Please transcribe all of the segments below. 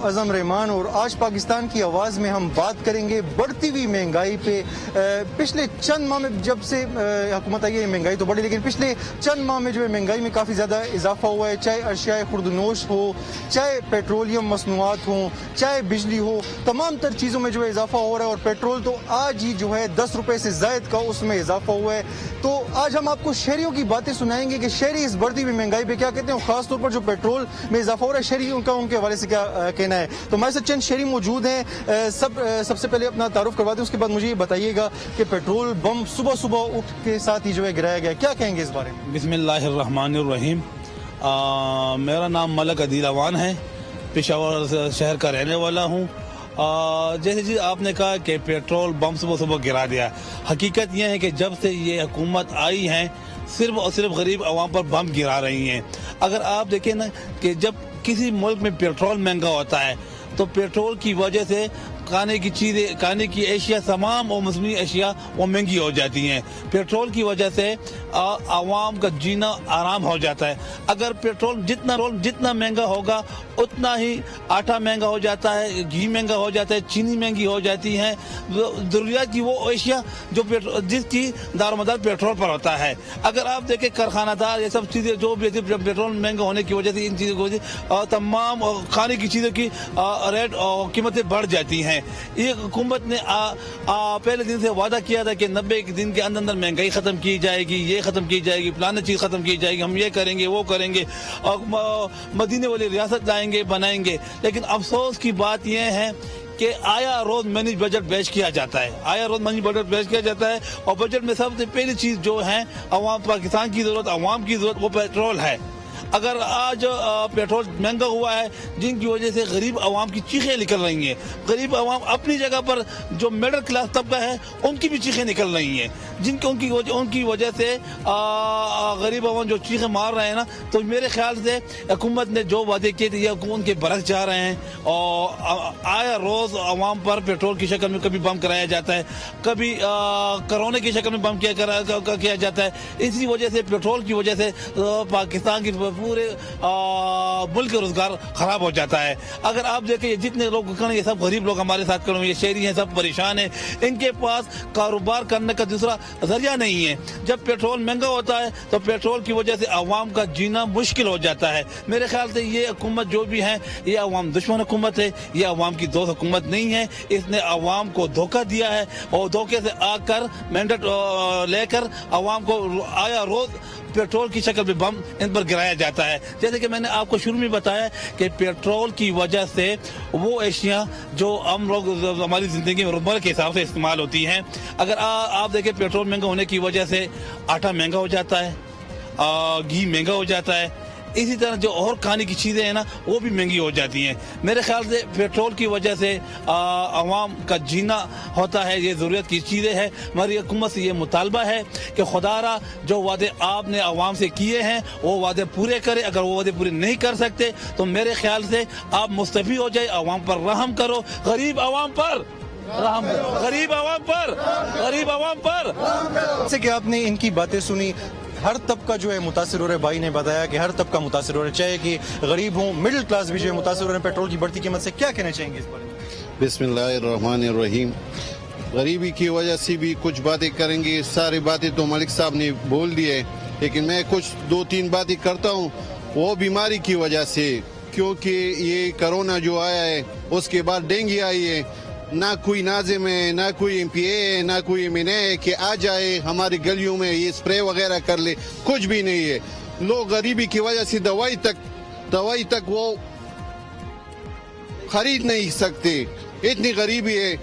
اعظم رحمان اور آج پاکستان کی آواز میں ہم بات کریں گے بڑھتی ہوئی مہنگائی پہ۔ پچھلے چند ماہ میں جب سے حکومت آئی ہے مہنگائی تو بڑھی، لیکن پچھلے چند ماہ میں جو ہے مہنگائی میں کافی زیادہ اضافہ ہوا ہے، چاہے اشیاء خوردنوش ہو، چاہے پیٹرولیم مصنوعات ہوں، چاہے بجلی ہو، تمام تر چیزوں میں جو ہے اضافہ ہو رہا ہے، اور پیٹرول تو آج ہی جو ہے 10 روپے سے زائد کا اس میں اضافہ ہوا ہے۔ تو آج ہم آپ کو شہریوں کی باتیں سنائیں گے کہ شہری اس بڑھتی ہوئی مہنگائی پہ کیا کہتے ہیں، اور خاص طور پر جو پیٹرول میں اضافہ ہو رہا ہے شہریوں کا ان کے حوالے سے کیا کہنا ہے۔ تو ہمارے ساتھ چند شہری موجود ہیں، سب سے پہلے اپنا تعارف کروا دیں، اس کے بعد مجھے یہ بتائیے گا کہ پیٹرول بم صبح صبح اٹھ کے ساتھ ہی جو ہے گرایا گیا، کیا کہیں گے اس بارے میں؟ بسم اللہ الرحمن الرحیم۔ میرا نام ملک عدیل اوان ہے، پشاور شہر کا رہنے والا ہوں۔ جیسے جی آپ نے کہا کہ پیٹرول بم صبح صبح گرا دیا، حقیقت یہ ہے کہ جب سے یہ حکومت آئی ہے صرف اور صرف غریب عوام پر بم گرا رہی ہیں۔ اگر آپ دیکھیں نا کہ جب کسی ملک میں پیٹرول مہنگا ہوتا ہے تو پیٹرول کی وجہ سے کھانے کی چیزیں، کھانے کی اشیاء، تمام اور مصنوعی اشیاء وہ مہنگی ہو جاتی ہیں۔ پیٹرول کی وجہ سے عوام کا جینا آرام ہو جاتا ہے۔ اگر پیٹرول جتنا مہنگا ہوگا اتنا ہی آٹا مہنگا ہو جاتا ہے، گھی مہنگا ہو جاتا ہے، چینی مہنگی ہو جاتی ہے، ضروریات کی وہ اشیاء جو جس کی دار و مدار پیٹرول پر ہوتا ہے۔ اگر آپ دیکھیں کارخانہ دار یہ سب چیزیں جو بھی پیٹرول مہنگا ہونے کی وجہ سے ان چیزوں کی وجہ سے تمام کھانے کی چیزوں کی ریٹ اور قیمتیں بڑھ جاتی ہیں۔ یہ حکومت نے پہلے دن سے وعدہ کیا تھا کہ 90 دن کے اندر مہنگائی ختم کی جائے گی، یہ ختم کی جائے گی، فلانا چیز ختم کی جائے گی، ہم یہ کریں گے وہ کریں گے، اور مدینے والی ریاست لائیں گے بنائیں گے۔ لیکن افسوس کی بات یہ ہے کہ آیا روز مینج بجٹ پیش کیا جاتا ہے، اور بجٹ میں سب سے پہلی چیز جو ہے عوام پاکستان کی ضرورت، عوام کی ضرورت، وہ پیٹرول ہے۔ اگر آج پیٹرول مہنگا ہوا ہے جن کی وجہ سے غریب عوام کی چیخیں نکل رہی ہیں، غریب عوام اپنی جگہ پر جو میڈل کلاس طبقہ ہے ان کی بھی چیخیں نکل رہی ہیں، ان کی وجہ سے غریب عوام جو چیخیں مار رہے ہیں نا، تو میرے خیال سے حکومت نے جو وعدے کیے تھے یہ ان کے برعکس جا رہے ہیں، اور آیا روز عوام پر پیٹرول کی شکل میں کبھی بم کرایا جاتا ہے، کبھی کرونے کی شکل میں بم کیا جاتا ہے۔ اسی وجہ سے پیٹرول کی وجہ سے پاکستان کی پورے ملک کا روزگار خراب ہو جاتا ہے۔ اگر آپ دیکھیں یہ جتنے لوگ یہ سب غریب لوگ ہمارے ساتھ کروں، یہ شہری ہیں، سب پریشان ہیں، ان کے پاس کاروبار کرنے کا دوسرا ذریعہ نہیں ہے۔ جب پیٹرول مہنگا ہوتا ہے تو پیٹرول کی وجہ سے عوام کا جینا مشکل ہو جاتا ہے۔ میرے خیال سے یہ حکومت جو بھی ہے یہ عوام دشمن حکومت ہے، یہ عوام کی دوست حکومت نہیں ہے۔ اس نے عوام کو دھوکہ دیا ہے، اور دھوکے سے آ کر مینڈیٹ لے کر عوام کو آیا روز پیٹرول کی شکل میں بم ان پر گرایا جاتا ہے۔ جیسے کہ میں نے آپ کو شروع میں بتایا کہ پیٹرول کی وجہ سے وہ اشیاء جو ہم لوگ ہماری زندگی میں روزمرہ کے حساب سے استعمال ہوتی ہیں، اگر آپ دیکھیں پیٹرول مہنگا ہونے کی وجہ سے آٹا مہنگا ہو جاتا ہے، گھی مہنگا ہو جاتا ہے، اسی طرح جو اور کھانے کی چیزیں ہیں نا وہ بھی مہنگی ہو جاتی ہیں۔ میرے خیال سے پیٹرول کی وجہ سے عوام کا جینا ہوتا ہے، یہ ضرورت کی چیزیں ہیں۔ ہماری حکومت سے یہ مطالبہ ہے کہ خدا را جو وعدے آپ نے عوام سے کیے ہیں وہ وعدے پورے کرے، اگر وہ وعدے پورے نہیں کر سکتے تو میرے خیال سے آپ مستعفی ہو جائے، عوام پر رحم کرو، غریب عوام پر رحم کرو، غریب عوام پر۔ جیسے کہ آپ نے ان کی باتیں سنی، ہر طبقہ جو ہے متاثر ہو رہا ہے، بھائی نے بتایا کہ ہر طبقہ متاثر ہو رہا ہے، چاہے کہ غریب ہوں، مڈل کلاس بھی جو ہے متاثر ہو رہے ہیں پیٹرول کی بڑھتی قیمت سے، کیا کہنا چاہیں گے اس بارے میں؟ بسم اللہ الرحمن الرحیم۔ غریبی کی وجہ سے بھی کچھ باتیں کریں گے، ساری باتیں تو ملک صاحب نے بول دی ہے، لیکن میں کچھ 2-3 باتیں کرتا ہوں۔ وہ بیماری کی وجہ سے، کیونکہ یہ کرونا جو آیا ہے اس کے بعد ڈینگی آئی ہے، نہ کوئی ناظم ہے، نہ کوئی ایم پی اے ہے، نہ کوئی ایم این اے ہے کہ آ جائے ہماری گلیوں میں یہ اسپرے وغیرہ کر لے، کچھ بھی نہیں ہے۔ لوگ غریبی کی وجہ سے دوائی تک وہ خرید نہیں سکتے، اتنی غریبی ہے۔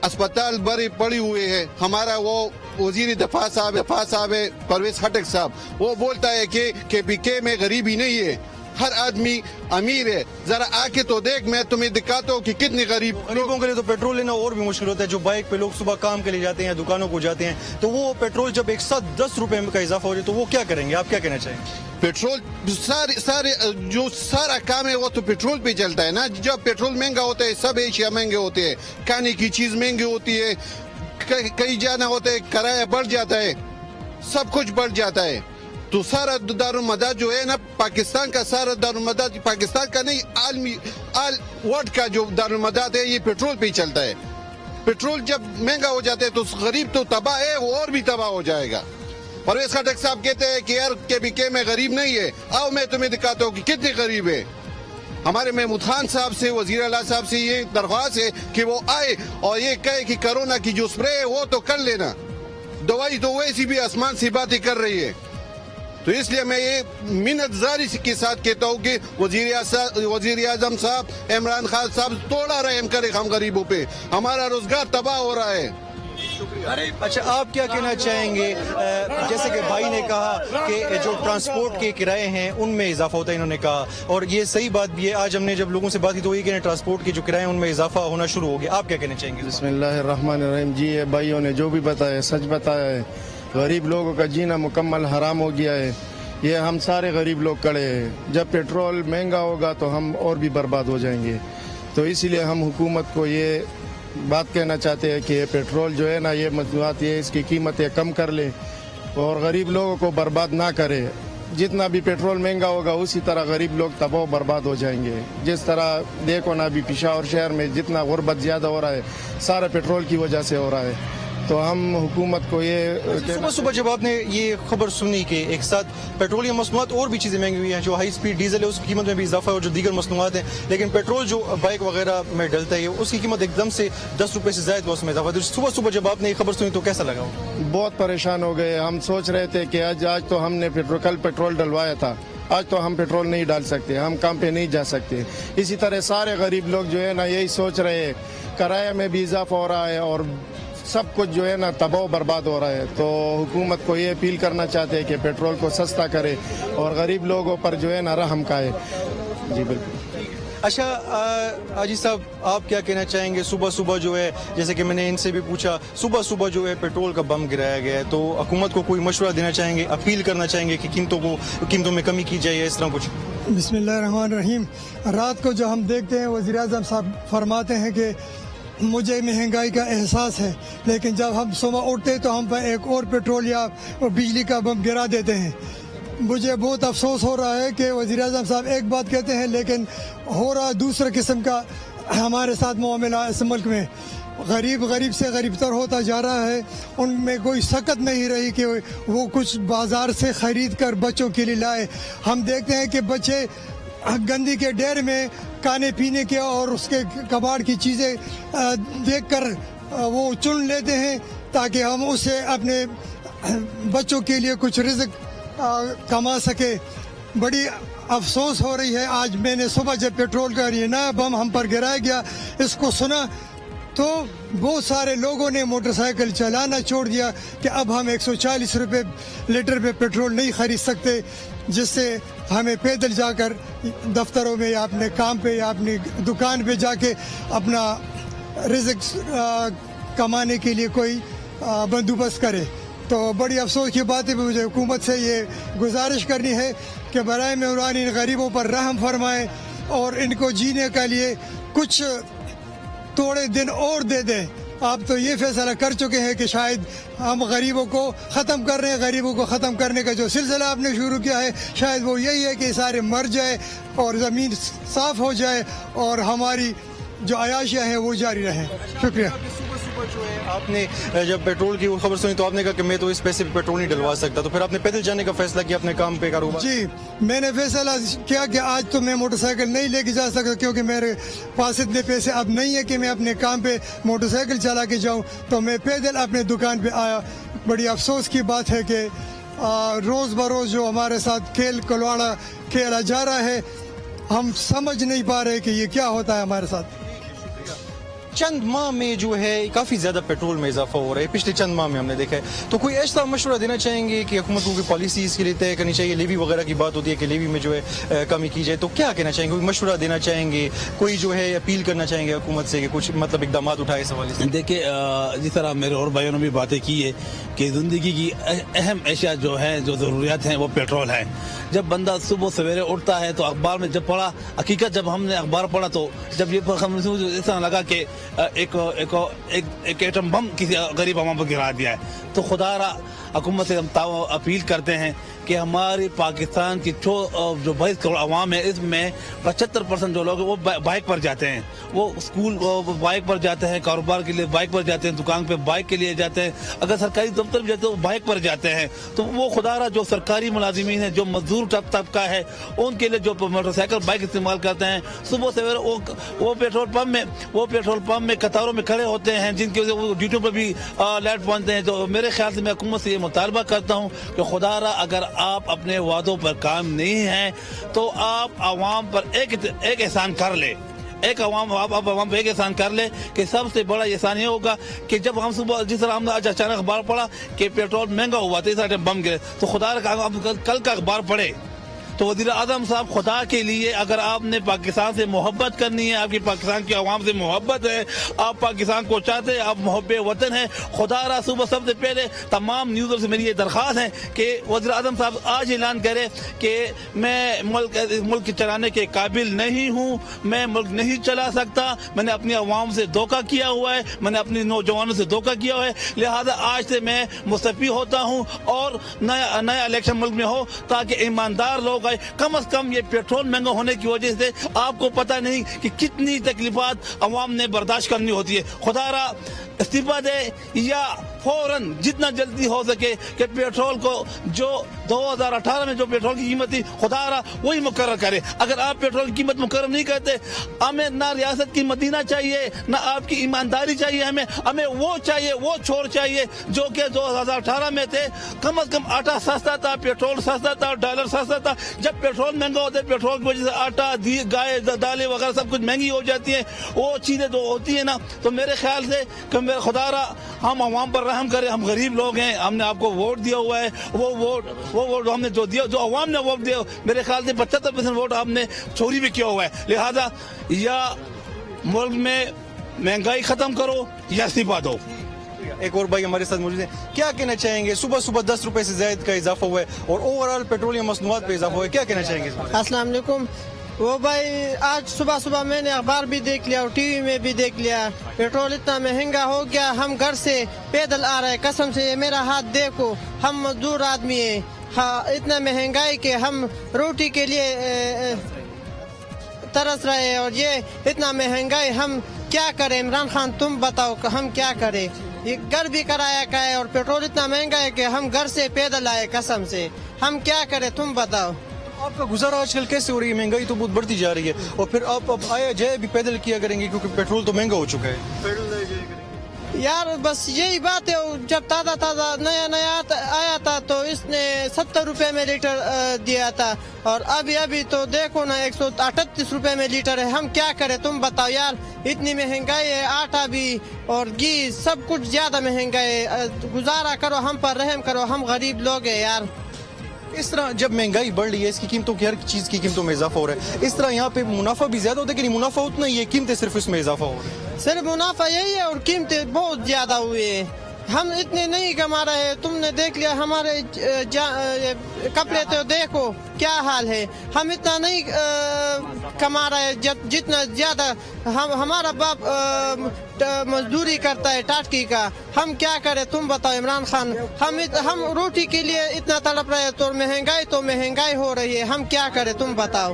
اسپتال بڑے پڑے ہوئے ہیں۔ ہمارا وہ وزیر دفاع صاحب ہے پرویز خٹک صاحب، وہ بولتا ہے کہ KPK میں غریبی نہیں ہے، ہر آدمی امیر ہے۔ ذرا آ کے تو دیکھ، میں تمہیں دکھاتا ہوں کہ کتنی غریبوں کے لیے تو پیٹرول لینا اور بھی مشکل ہوتا ہے۔ جو بائک پہ لوگ صبح کام کے لیے جاتے ہیں، دکانوں کو جاتے ہیں، تو وہ پیٹرول جب ایک ساتھ 10 روپے کا اضافہ ہو جائے تو وہ کیا کریں گے؟ آپ کیا کہنا چاہیں گے؟ پیٹرول سارا کام ہے وہ تو پیٹرول پہ چلتا ہے نا۔ جب پیٹرول مہنگا ہوتا ہے سب اشیاء مہنگے ہوتے ہیں، کھانے کی چیز مہنگی ہوتی ہے، کہیں جانا ہوتا ہے کرایہ بڑھ جاتا ہے، سب کچھ بڑھ جاتا ہے۔ تو سارا دارالمدار جو ہے نا پاکستان کا سارا دارالمدار پاکستان کا نہیں عالمی ورلڈ کا جو دارالمدار ہے یہ پیٹرول پہ ہی چلتا ہے. پیٹرول جب مہنگا ہو جاتا ہے تو غریب تو تباہ ہے, وہ اور بھی تباہ ہو جائے گا. پرویز خٹک صاحب کہتے ہیں کہ یار کے میں غریب نہیں ہے. آؤ میں تمہیں دکھاتا ہوں کہ کتنے غریب ہے. ہمارے محمود خان صاحب سے, وزیر اعلیٰ صاحب سے یہ درخواست ہے کہ وہ آئے اور یہ کہے کہ کرونا کی جو سپرے ہے وہ تو کر لینا, دوائی تو ویسی بھی آسمان سے باتیں کر رہی ہے. تو اس لیے میں یہ منت زاری کے ساتھ کہتا ہوں کہ وزیر اعظم صاحب عمران خان صاحب تھوڑا رحم کرے ہم غریبوں پہ, ہمارا روزگار تباہ ہو رہا ہے. اچھا, آپ کیا کہنا چاہیں گے؟ جیسے کہ بھائی نے کہا کہ جو ٹرانسپورٹ کے کرائے ہیں ان میں اضافہ ہوتا ہے, انہوں نے کہا, اور یہ صحیح بات بھی ہے. آج ہم نے جب لوگوں سے بات کی تو یہ کہ ٹرانسپورٹ کے جو کرائے ہیں ان میں اضافہ ہونا شروع ہو گیا. آپ کیا کہنا چاہیں گے؟ بسم اللہ الرحمن الرحیم. جی یہ بھائیوں نے جو بھی بتایا سچ بتایا ہے. غریب لوگوں کا جینا مکمل حرام ہو گیا ہے. یہ ہم سارے غریب لوگ کڑے ہیں. جب پیٹرول مہنگا ہوگا تو ہم اور بھی برباد ہو جائیں گے. تو اسی لیے ہم حکومت کو یہ بات کہنا چاہتے ہیں کہ یہ پیٹرول جو ہے نا, یہ مصنوعات یہ اس کی قیمتیں کم کر لے اور غریب لوگوں کو برباد نہ کرے. جتنا بھی پیٹرول مہنگا ہوگا اسی طرح غریب لوگ تباہ برباد ہو جائیں گے. جس طرح دیکھو نا ابھی پشاور شہر میں جتنا غربت زیادہ ہو رہا ہے سارا پیٹرول کی وجہ سے ہو رہا ہے. تو ہم حکومت کو یہ صبح جب آپ نے یہ خبر سنی کہ ایک ساتھ پیٹرولیم مصنوعات اور بھی چیزیں مہنگی ہوئی ہیں, جو ہائی سپیڈ ڈیزل ہے اس کی قیمت میں بھی اضافہ ہے اور جو دیگر مصنوعات ہیں, لیکن پیٹرول جو بائک وغیرہ میں ڈلتا ہے اس کی قیمت ایک دم سے 10 روپے سے زائد اس میں اضافہ ہے. صبح جب آپ نے یہ خبر سنی تو کیسا لگا؟ بہت پریشان ہو گئے. ہم سوچ رہے تھے کہ آج تو ہم نے کل پیٹرول ڈلوایا تھا, آج تو ہم پیٹرول نہیں ڈال سکتے, ہم کام پہ نہیں جا سکتے. اسی طرح سارے غریب لوگ جو ہے نا یہی سوچ رہے ہیں. کرایہ میں بھی اضافہ ہو رہا ہے اور سب کچھ جو ہے نا تباہ برباد ہو رہا ہے. تو حکومت کو یہ اپیل کرنا چاہتے ہیں کہ پیٹرول کو سستا کرے اور غریب لوگوں پر جو ہے نا رحم کھائے. جی بالکل. اچھا حاجی صاحب, آپ کیا کہنا چاہیں گے؟ صبح جو ہے, جیسے کہ میں نے ان سے بھی پوچھا, صبح جو ہے پیٹرول کا بم گرایا گیا ہے, تو حکومت کو کوئی مشورہ دینا چاہیں گے, اپیل کرنا چاہیں گے کہ قیمتوں میں کمی کی جائے یا اس طرح کچھ؟ بسم اللہ الرحمن الرحیم. رات کو جو ہم دیکھتے ہیں وزیر اعظم صاحب فرماتے ہیں کہ مجھے مہنگائی کا احساس ہے, لیکن جب ہم صبح اٹھتے تو ہم پر ایک اور پیٹرول یا بجلی کا بم گرا دیتے ہیں. مجھے بہت افسوس ہو رہا ہے کہ وزیر اعظم صاحب ایک بات کہتے ہیں لیکن ہو رہا دوسرے قسم کا ہمارے ساتھ معاملہ اس ملک میں. غریب سے غریب تر ہوتا جا رہا ہے. ان میں کوئی سکت نہیں رہی کہ وہ کچھ بازار سے خرید کر بچوں کے لیے لائے. ہم دیکھتے ہیں کہ بچے گندی کے ڈیر میں کھانے پینے کے اور اس کے کباڑ کی چیزیں دیکھ کر وہ چن لیتے ہیں تاکہ ہم اسے اپنے بچوں کے لیے کچھ رزق کما سکے. بڑی افسوس ہو رہی ہے. آج میں نے صبح جب پیٹرول کا یہ نیا بم ہم پر گرایا گیا اس کو سنا تو بہت سارے لوگوں نے موٹر سائیکل چلانا چھوڑ دیا کہ اب ہم 140 روپے لیٹر پہ پیٹرول نہیں خرید سکتے, جس سے ہمیں پیدل جا کر دفتروں میں یا اپنے کام پہ یا اپنی دکان پہ جا کے اپنا رزق کمانے کے لیے کوئی بندوبست کرے. تو بڑی افسوس کی بات ہے. مجھے حکومت سے یہ گزارش کرنی ہے کہ برائے مہربانی ان غریبوں پر رحم فرمائیں اور ان کو جینے کے لیے کچھ تھوڑے دن اور دے دیں. آپ تو یہ فیصلہ کر چکے ہیں کہ شاید ہم غریبوں کو ختم کر رہے ہیں. غریبوں کو ختم کرنے کا جو سلسلہ آپ نے شروع کیا ہے شاید وہ یہی ہے کہ سارے مر جائے اور زمین صاف ہو جائے اور ہماری جو عیاشیاں ہیں وہ جاری رہیں. شکریہ. جو ہے آپ نے جب پیٹرول کی خبر سنی تو آپ نے کہا کہ میں تو اس پیسے پہ پیٹرول نہیں ڈلوا سکتا, تو پھر آپ نے پیدل جانے کا فیصلہ کیا اپنے کام پہ کاروبار؟ جی میں نے فیصلہ کیا کہ آج تو میں موٹر سائیکل نہیں لے کے جا سکتا کیونکہ میرے پاس اتنے پیسے اب نہیں ہے کہ میں اپنے کام پہ موٹر سائیکل چلا کے جاؤں, تو میں پیدل اپنے دکان پہ آیا. بڑی افسوس کی بات ہے کہ روز بروز جو ہمارے ساتھ کھیل کلواڑا کھیلا جا رہا ہے ہم سمجھ نہیں پا رہے کہ یہ کیا ہوتا ہے ہمارے ساتھ. چند ماہ میں جو ہے کافی زیادہ پیٹرول میں اضافہ ہو رہا ہے, پچھلے چند ماہ میں ہم نے دیکھا ہے. تو کوئی ایسا مشورہ دینا چاہیں گے کہ حکومت کو کوئی پالیسی اس کے لیے طے کرنی چاہیے؟ لیوی وغیرہ کی بات ہوتی ہے کہ لیوی میں جو ہے کمی کی جائے, تو کیا کہنا چاہیں گے؟ کوئی مشورہ دینا چاہیں گے, کوئی جو ہے اپیل کرنا چاہیں گے حکومت سے کہ کچھ مطلب اقدامات اٹھائے اس حوالے سے؟ دیکھیے جس طرح میرے اور بھائیوں نے بھی باتیں کی ہے کہ زندگی کی اہم اشیاء جو ہیں, جو ضروریات ہیں وہ پیٹرول ہے. جب بندہ صبح سویرے اٹھتا ہے تو اخبار میں جب پڑھا, حقیقت جب ہم نے اخبار پڑھا تو جب یہ اس طرح لگا کہ ایک ایٹم بم کسی غریب عوام پر گرا دیا ہے. تو خدا را حکومت سے ہم اپیل کرتے ہیں کہ ہماری پاکستان کی جو 22 کروڑ عوام ہے، اس میں 75% جو لوگ ہیں وہ بائک پر جاتے ہیں. وہ اسکول بائک پر جاتے ہیں، کاروبار کے لیے بائک پر جاتے ہیں، دکان پہ بائک کے لیے جاتے ہیں، اگر سرکاری دفتر بھی جاتے ہیں وہ بائک پر جاتے ہیں. تو وہ خدا را جو سرکاری ملازمین ہیں، جو مزدور طبقہ ہے، ان کے لیے جو موٹر سائیکل بائک استعمال کرتے ہیں، صبح سویرے وہ پیٹرول پمپ میں قطاروں میں کھڑے ہوتے ہیں، جن کی وجہ سے وہ ڈیوٹیوں پہ بھی لیٹ پہنچتے ہیں. تو میرے خیال سے میں حکومت سے یہ مطالبہ کرتا ہوں کہ خدا را اگر آپ اپنے وعدوں پر کام نہیں ہیں تو آپ عوام پر ایک احسان کر لے. آپ عوام پہ ایک احسان کر لے کہ سب سے بڑا احسان یہ ہوگا کہ جب ہم صبح جس طرح ہم نے آج اچانک اخبار پڑھا کہ پیٹرول مہنگا ہوا تو اس طرح بم گرے، تو خدا را کل کا اخبار پڑھے تو وزیر اعظم صاحب خدا کے لیے اگر آپ نے پاکستان سے محبت کرنی ہے، آپ کی پاکستان کی عوام سے محبت ہے، آپ پاکستان کو چاہتے ہیں، آپ محب وطن ہیں، خدا را صبح سب سے پہلے تمام نیوزوں سے میری یہ درخواست ہے کہ وزیر اعظم صاحب آج اعلان کرے کہ میں ملک چلانے کے قابل نہیں ہوں، میں ملک نہیں چلا سکتا، میں نے اپنی عوام سے دھوکہ کیا ہوا ہے، میں نے اپنے نوجوانوں سے دھوکہ کیا ہوا ہے، لہذا آج سے میں مستعفی ہوتا ہوں اور نیا الیکشن ملک میں ہو تاکہ ایماندار لوگ آئے. کم از کم یہ پیٹرول مہنگا ہونے کی وجہ سے آپ کو پتہ نہیں کہ کتنی تکلیفات عوام نے برداشت کرنی ہوتی ہے. خدا را استعفیٰ دے یا فوراً جتنا جلدی ہو سکے کہ پیٹرول کو جو 2018 میں جو پیٹرول کی قیمت تھی خدا را وہی مقرر کرے. اگر آپ پیٹرول کی قیمت مقرر نہیں کرتے، ہمیں نہ ریاست کی مدینہ چاہیے، نہ آپ کی ایمانداری چاہیے، ہمیں وہ چاہیے، وہ چھوڑ چاہیے جو کہ 2018 میں تھے. کم از کم آٹا سستا تھا، پیٹرول سستا تھا، ڈالر سستا تھا. جب پیٹرول مہنگا ہوتا ہے، پیٹرول کی وجہ سے آٹا، گائے، دالیں وغیرہ سب کچھ مہنگی ہو جاتی ہیں. وہ چیزیں جو ہوتی ہیں نا، تو میرے خیال سے کہ میرے خدا را ہم عوام پر رحم کرے. ہم غریب لوگ ہیں، ہم نے آپ کو ووٹ دیا ہوا ہے، وہ ووٹ ہم نے جو دیا، جو عوام نے ووٹ دیا، میرے خیال سے 75% ووٹ آپ نے چوری بھی کیا ہوا ہے. لہذا یا ملک میں مہنگائی ختم کرو یا استعفیٰ دو. ایک اور بھائی ہمارے ساتھ موجود ہیں، کیا کہنا چاہیں گے؟ صبح 10 روپے سے زائد کا اضافہ ہوا ہے اور اوور آل پیٹرولیم مصنوعات پہ اضافہ ہوا ہے، کیا کہنا چاہیں گے؟ السلام علیکم. وہ بھائی آج صبح میں نے اخبار بھی دیکھ لیا اور ٹی وی میں بھی دیکھ لیا، پیٹرول اتنا مہنگا ہو گیا، ہم گھر سے پیدل آ رہے، قسم سے میرا ہاتھ دیکھو، ہم مزدور آدمی ہیں، اتنا مہنگائی کہ ہم روٹی کے لیے ترس رہے ہیں، اور یہ اتنا مہنگائی ہم کیا کریں؟ عمران خان تم بتاؤ کہ ہم کیا کریں؟ یہ گھر بھی کرایہ کا ہے اور پیٹرول اتنا مہنگا ہے کہ ہم گھر سے پیدل آئے، قسم سے ہم کیا کریں؟ تم بتاؤ. آپ کا گزارا آج کل کیسے ہو رہی ہے؟ مہنگائی تو بہت بڑھتی جا رہی ہے، اور پھر آپ اب آیا جائے بھی پیدل کیا کریں گے کیونکہ پیٹرول تو مہنگا ہو چکا ہے. یار بس یہی بات ہے، جب تازہ نیا آیا تھا تو اس نے 70 روپے میں لیٹر دیا تھا، اور ابھی تو دیکھو نا 138 روپے میں لیٹر ہے. ہم کیا کریں؟ تم بتاؤ یار، اتنی مہنگائی ہے، آٹا بھی اور گھی سب کچھ زیادہ مہنگا ہے. گزارا کرو، ہم پر رحم کرو، ہم غریب لوگ ہیں یار. اس طرح جب مہنگائی بڑھ رہی ہے، اس کی قیمتوں کی ہر چیز کی قیمتوں میں اضافہ ہو رہا ہے، اس طرح یہاں پہ منافع بھی زیادہ ہوتا ہے کہ نہیں؟ منافع اتنا ہی ہے، قیمتیں صرف اس میں اضافہ ہو رہا ہے. صرف منافع یہی ہے اور قیمتیں بہت زیادہ ہوئی ہیں. ہم اتنے نہیں کما رہے ہیں. تم نے دیکھ لیا ہمارے کپڑے تو دیکھو کیا حال ہے. ہم اتنا نہیں کما رہے جتنا زیادہ ہمارا باپ مزدوری کرتا ہے ٹاٹکی کا. ہم کیا کریں؟ تم بتاؤ عمران خان. ہم روٹی کے لیے اتنا تڑپ رہے ہیں تو مہنگائی ہو رہی ہے. ہم کیا کریں؟ تم بتاؤ.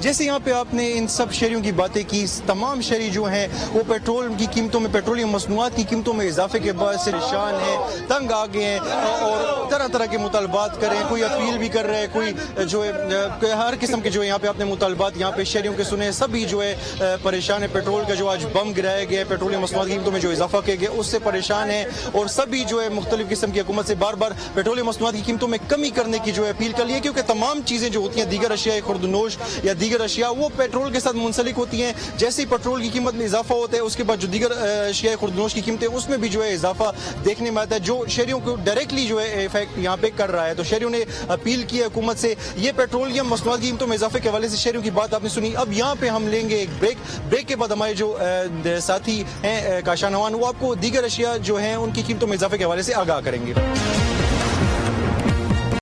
جیسے یہاں پہ آپ نے ان سب شہریوں کی باتیں کی، تمام شہری جو ہیں وہ پیٹرول کی قیمتوں میں، پیٹرولیم مصنوعات کی قیمتوں میں اضافے کے بعد سے پریشان ہیں، تنگ آ گئے ہیں اور طرح کے مطالبات کر رہے ہیں. کوئی اپیل بھی کر رہے ہیں، کوئی جو ہے ہر قسم کے جو ہے یہاں پہ آپ نے مطالبات یہاں پہ شہریوں کے سنے، سبھی جو ہے پریشان ہے. پیٹرول کا جو آج بم گرایا گیا ہے، پیٹرولیم مصنوعات کی قیمتوں میں جو اضافہ کیا گیا اس سے پریشان ہیں، اور سبھی جو ہے مختلف قسم کی حکومت سے بار پیٹرولیم مصنوعات کی قیمتوں میں کمی کرنے کی جو ہے اپیل کر لی ہے، کیونکہ تمام چیزیں جو ہوتی ہیں، دیگر اشیاء خوردنوش یا دیگر اشیاء، وہ پیٹرول کے ساتھ منسلک ہوتی ہیں. جیسے ہی پیٹرول کی قیمت میں اضافہ ہوتا ہے، اس کے بعد جو دیگر اشیاء خوردنوش کی قیمتیں اس میں بھی جو ہے اضافہ دیکھنے میں آتا ہے، جو شہریوں کو ڈائریکٹلی جو ہے افیکٹ یہاں پہ کر رہا ہے. تو شہریوں نے اپیل کی ہے حکومت سے. یہ پیٹرولیم مصنوعات کی قیمتوں میں اضافے کے حوالے سے شہریوں کی بات آپ نے سنی. اب یہاں پہ ہم لیں گے ایک بریک کے بعد ہمارے جو ساتھی ہیں کاشان نوان، وہ آپ کو دیگر اشیاء جو ہیں ان کی قیمتوں میں اضافے کے حوالے سے آگاہ کریں گے.